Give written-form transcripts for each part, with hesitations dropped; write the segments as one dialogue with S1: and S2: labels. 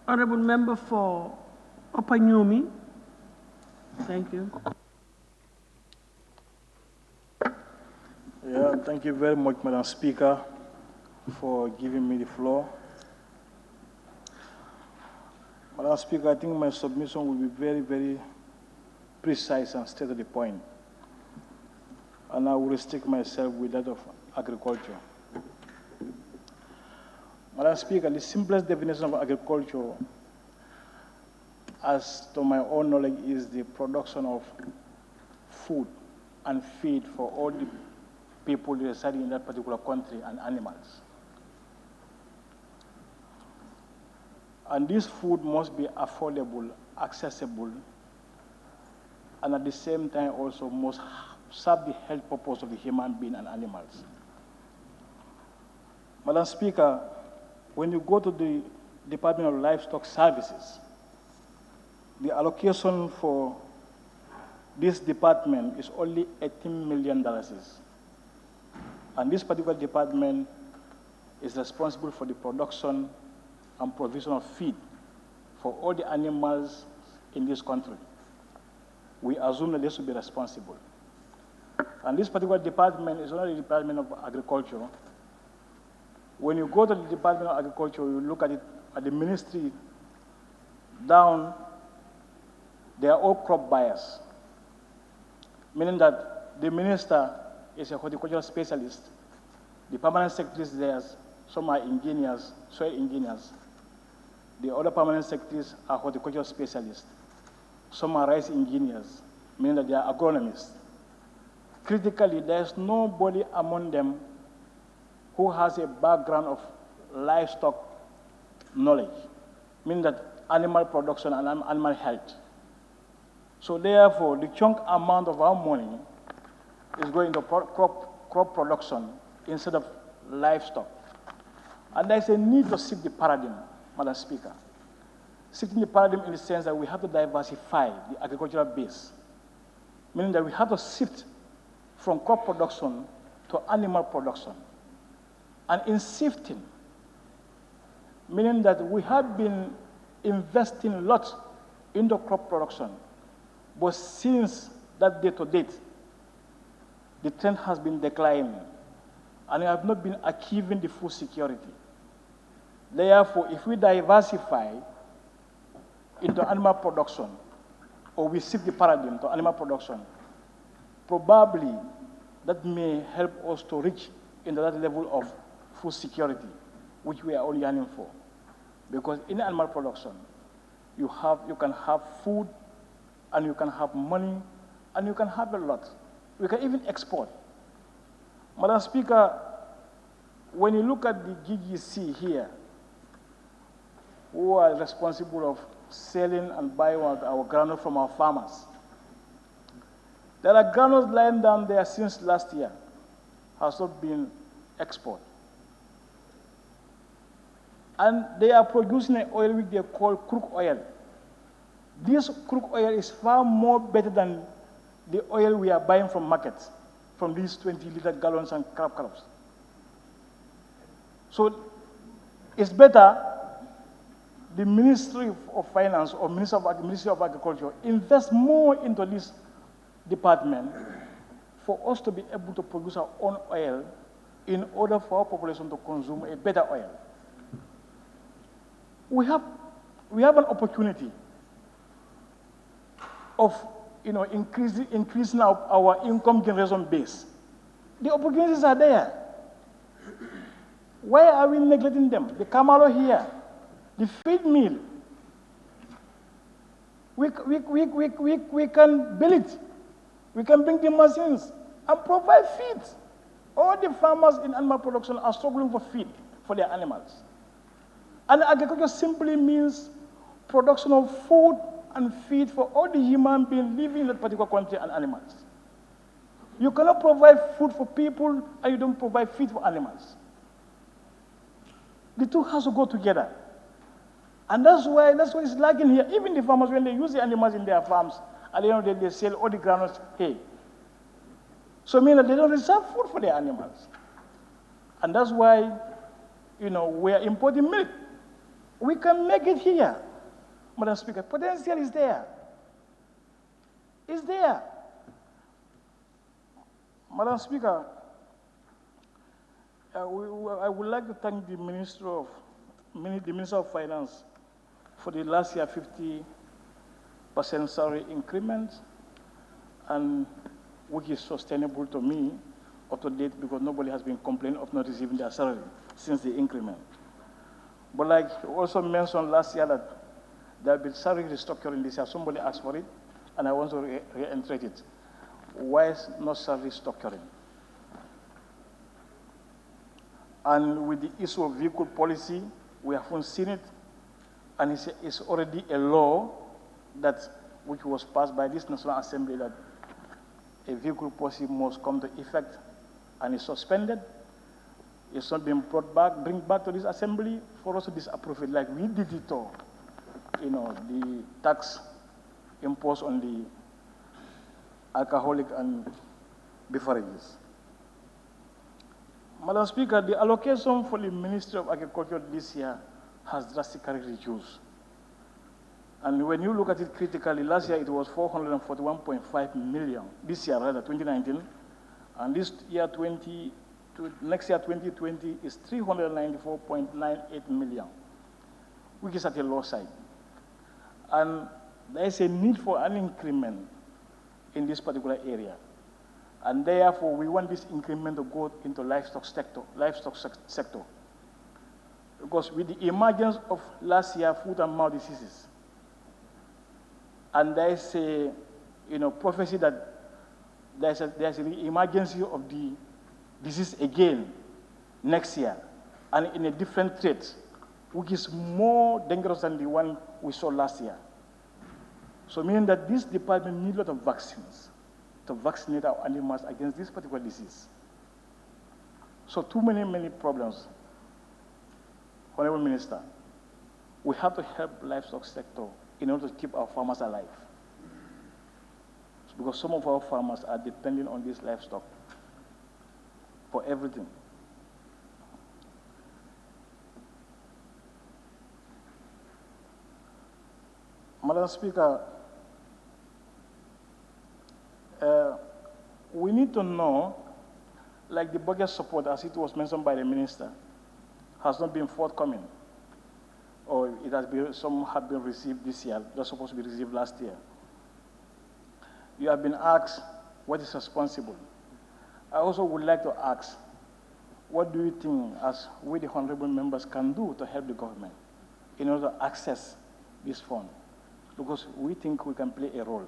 S1: Honorable Member for Upper NIUMI. Thank you.
S2: Yeah, thank you very much, Madam Speaker, for giving me the floor. Madam Speaker, I think my submission will be very, very precise and straight to the point. And I will restrict myself with that of agriculture. Madam Speaker, the simplest definition of agriculture, as to my own knowledge, is the production of food and feed for all the people residing in that particular country and animals. And this food must be affordable, accessible, and at the same time also must serve the health purpose of the human being and animals. Madam Speaker, when you go to the Department of Livestock Services, the allocation for this department is only $18 million. And this particular department is responsible for the production and provision of feed for all the animals in this country. We assume that they should be responsible. And this particular department is not the Department of Agriculture. When you go to the Department of Agriculture, you look at it at the ministry down, they are all crop buyers, meaning that the minister is a horticultural specialist. The permanent secretaries there, some are engineers, soil engineers. The other permanent secretaries are horticultural specialists. Some are rice engineers, meaning that they are agronomists. Critically, there's nobody among them who has a background of livestock knowledge, meaning that animal production and animal health. So therefore, the chunk amount of our money is going to crop production instead of livestock. And there's a need to shift the paradigm, Madam Speaker. Shifting the paradigm in the sense that we have to diversify the agricultural base, meaning that we have to shift from crop production to animal production. And in shifting, meaning that we have been investing a lot into crop production, but since that day to date, the trend has been declining, and we have not been achieving the food security. Therefore, if we diversify into animal production, or we shift the paradigm to animal production, probably that may help us to reach into that level of food security, which we are all yearning for. Because in animal production, you can have food, and you can have money, and you can have a lot. We can even export. Madam Speaker, when you look at the GGC here, who are responsible of selling and buying our granules from our farmers, there are granules lying down there since last year, has not been exported. And they are producing an oil which they call crude oil. This crude oil is far more better than the oil we are buying from markets, from these 20-liter gallons and crabs. So it's better the Ministry of Finance or Ministry of Agriculture invest more into this department for us to be able to produce our own oil in order for our population to consume a better oil. We have an opportunity of increasing our income generation base. The opportunities are there. Why are we neglecting them? The Camaro here, the feed mill. We can build it. We can bring the machines and provide feed. All the farmers in animal production are struggling for feed for their animals. And agriculture simply means production of food and feed for all the human beings living in that particular country and animals. You cannot provide food for people and you don't provide feed for animals. The two has to go together. And that's why it's lagging here. Even the farmers, when they use the animals in their farms, at the end of the day, they sell all the granules hay. So meaning that they don't reserve food for their animals. And that's why, we are importing milk. We can make it here, Madam Speaker. Potential is there. It's there. Madam Speaker, I would like to thank the Minister of Finance for the last year 50% salary increment, and which is sustainable to me up to date because nobody has been complaining of not receiving their salary since the increment. But like you also mentioned last year that there will be salary restructuring this year. Somebody asked for it, and I want to reiterate it. Why is not salary restructuring? And with the issue of vehicle policy, we haven't seen it, and it's already a law which was passed by this National Assembly that a vehicle policy must come to effect, and it's suspended. It's not been bring back to this assembly for us to disapprove it like we did it all. The tax imposed on the alcoholic and beverages. Madam Speaker, the allocation for the Ministry of Agriculture this year has drastically reduced. And when you look at it critically, last year it was 441.5 million. This year, rather, 2019. And this year, next year, 2020, is 394.98 million, which is at a low side. And there is a need for an increment in this particular area. And therefore, we want this increment to go into livestock sector. Because with the emergence of last year foot and mouth diseases, and there is a prophecy that there's an emergency of the disease again next year, and in a different trait, which is more dangerous than the one we saw last year. So meaning that this department needs a lot of vaccines to vaccinate our animals against this particular disease. So too many problems. Honorable Minister, we have to help livestock sector in order to keep our farmers alive. Because some of our farmers are depending on this livestock for everything. Madam Speaker, we need to know, like the budget support, as it was mentioned by the minister, has not been forthcoming, or some have been received this year. They're supposed to be received last year. You have been asked what is responsible. I also would like to ask, what do you think, as we the honorable members, can do to help the government in order to access this fund? Because we think we can play a role.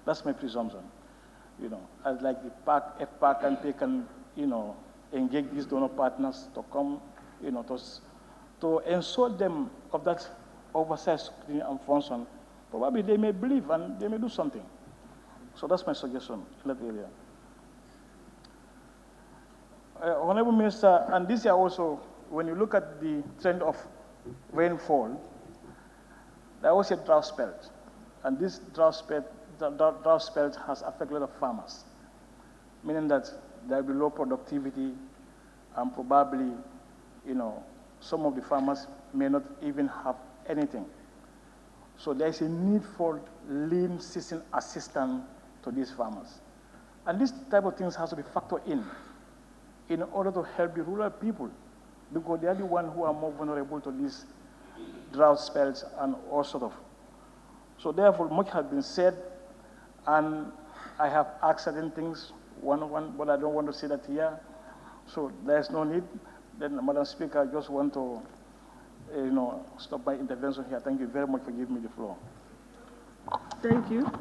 S2: That's my presumption. As like the FPAC and they can, engage these donor partners to come, to ensure them of that oversight scrutiny and function. Probably they may believe and they may do something. So that's my suggestion in that area. Honorable Minister, and this year also, when you look at the trend of rainfall, there was a drought spell. And this drought spell has affected a lot of farmers, meaning that there will be low productivity and probably, some of the farmers may not even have anything. So there is a need for lean season assistance to these farmers. And this type of things has to be factored in order to help the rural people, because they are the ones who are more vulnerable to these drought spells and all sort of. So therefore, much has been said, and I have asked certain things one-on-one, but I don't want to say that here. So there's no need. Then, Madam Speaker, I just want to, stop my intervention here. Thank you very much for giving me the floor.
S1: Thank you.